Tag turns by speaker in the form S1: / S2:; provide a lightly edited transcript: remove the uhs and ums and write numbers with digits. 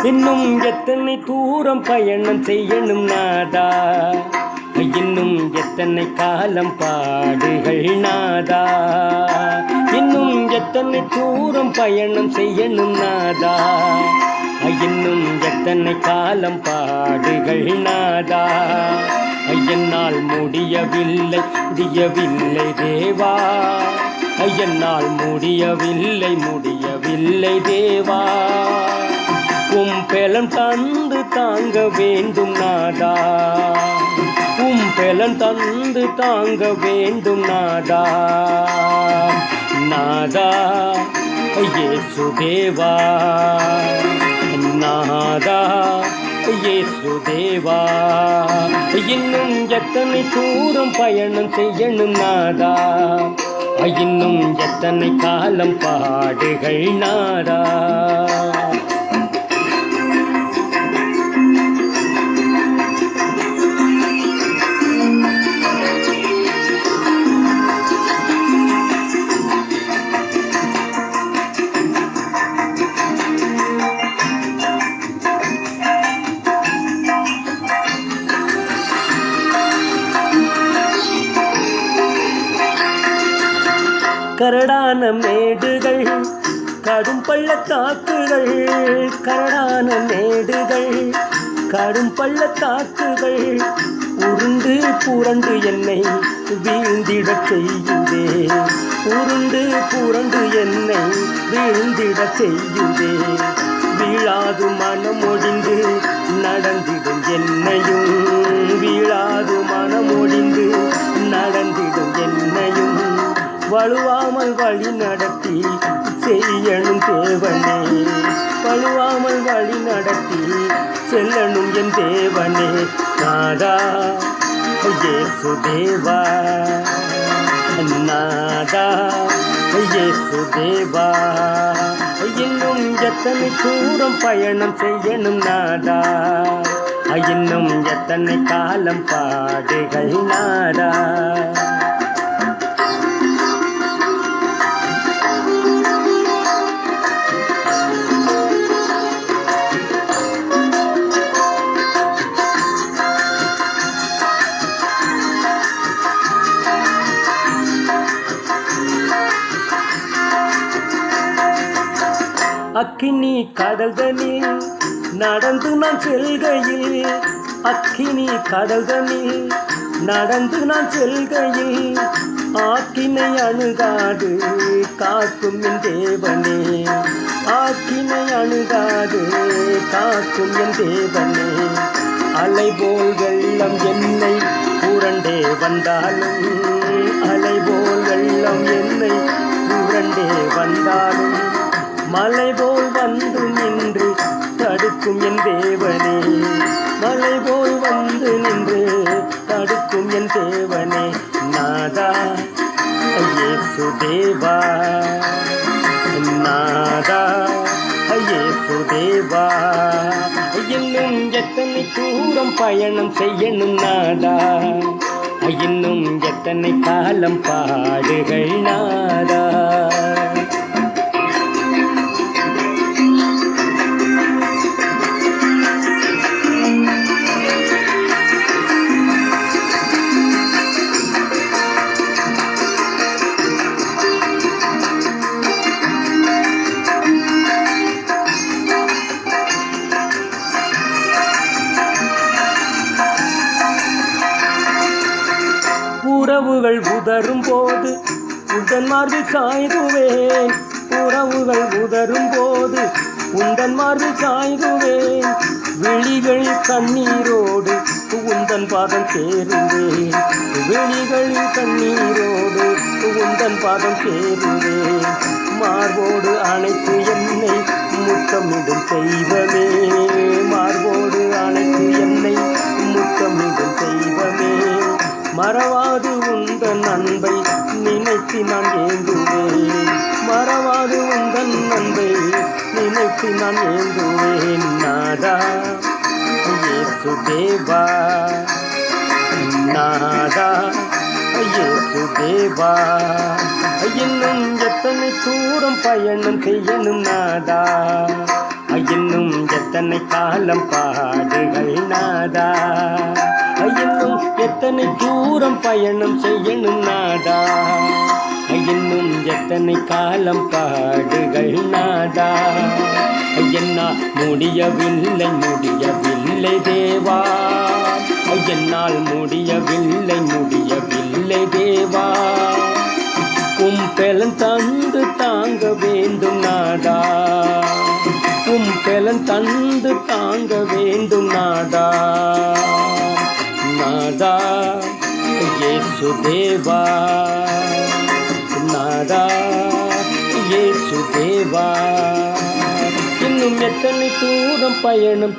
S1: இன்னும் எத்தனை தூரம் பயணம் செய்யணும் நாதா, இன்னும் எத்தனை காலம் பாடுகள் நாதா, இன்னும் எத்தனை தூரம் பயணம் செய்யணும் நாதா, இன்னும் எத்தனை காலம் பாடுகள் நாதா, என்னால் முடியவில்லை முடியவில்லை தேவா, என்னால் முடியவில்லை தேவா, பெலன் தந்து தாங்க வேண்டும் நாதா, பெலன் தந்து தாங்க வேண்டும் நாதா, நாதா இயேசுதேவா, நாதா இயேசுதேவா, இன்னும் எத்தனை தூரம் பயணம் செய்யணும் நாதா, இன்னும் எத்தனை காலம் பாடுகள் நாதா. கரடான மேடுகள் கடும் பள்ளத்தாக்குகள், கரடான மேடுகள் கடும் பள்ளத்தாக்குகள், உருண்டு புரண்டு என்னை வீழ்ந்திடச் செய்யுதே, உருண்டு புரண்டு என்னை வீழ்ந்திடச் செய்யுதே, வீழாது மனமொழிந்து நடந்திடும் என்னையும், வீழாது மனமொழிந்து நடந்திடும் என்னையும், வழுவாமல் வழி நடத்தி செய்யணும் தேவனே, வழுவாமல் வழி நடத்தி செல்லணும் என் தேவனே, நாதா இயேசுதேவா, நாதா இயேசுதேவா, இன்னும் எத்தனை தூரம் பயணம் செய்யணும் நாதா, இன்னும் எத்தனை காலம் பாடுகள் நாதா. அக்கினி கடல்தனில் நடந்து நான் செல்கையில், அக்கினி கடல்தனில் நடந்து நான் செல்கையில், ஆக்கினை அணுகாது காக்கும் என் தேவனே, ஆக்கினை அணுகாது காக்கும் என் தேவனே, அலைபோல் வெள்ளம் என்னை புரண்டே வந்தாலும், அலைபோல் வெள்ளம் என்னை புரண்டே வந்தாலும், மலை போல் வந்து நின்று தடுக்கும் என் தேவனே, மலை போல் வந்து நின்று தடுக்கும் என் தேவனே, நாதா இயேசுதேவா, நாதா இயேசுதேவா, இன்னும் எத்தனை தூரம் பயணம் செய்யணும் நாதா, இன்னும் எத்தனை காலம் பாடுகள் நாதா. உறவுகள் உதரும் போது உந்தன் மார்பில் சாய்துவேன், உறவுகள் உதரும் போது உந்தன் மார்பில் சாய்துவேன், விழிகளில் கண்ணீரோடு உந்தன் பாதம் சேருவேன், விழிகளில் கண்ணீரோடு உந்தன் பாதம் சேருவேன், மார்போடு அணைத்து என்னை முத்தமிடும் தெய்வமே, மார்போடு அணைத்து என்னை முத்தமிடும் தெய்வமே, மறவாது உந்தன் அன்பை நினைத்து நான் ஏங்குவேன், மறவாது உந்தன் அன்பை நினைத்து நான் ஏங்குவேன், நாதா இயேசுதேவா, நாதா இயேசுதேவா, இன்னும் எத்தனை தூரம் பயணம் செய்யணும் நாதா, இன்னும் எத்தனை காலம் பாடுகள் நாதா, இன்னும் எத்தனை தூரம் பயணம் செய்யணும் நாதா, இன்னும் எத்தனை காலம் பாடுகள் நாதா, என்னால் முடியவில்லை தேவா, என்னால் முடியவில்லை தேவா, பலன் தந்து தாங்க வேண்டும் நாதா, பலன் தந்து தாங்க வேண்டும் நாதா, நாதா இயேசு தேவா, நாதா இயேசு தேவா, இன்னும் எத்தனை தூரம் பயணம்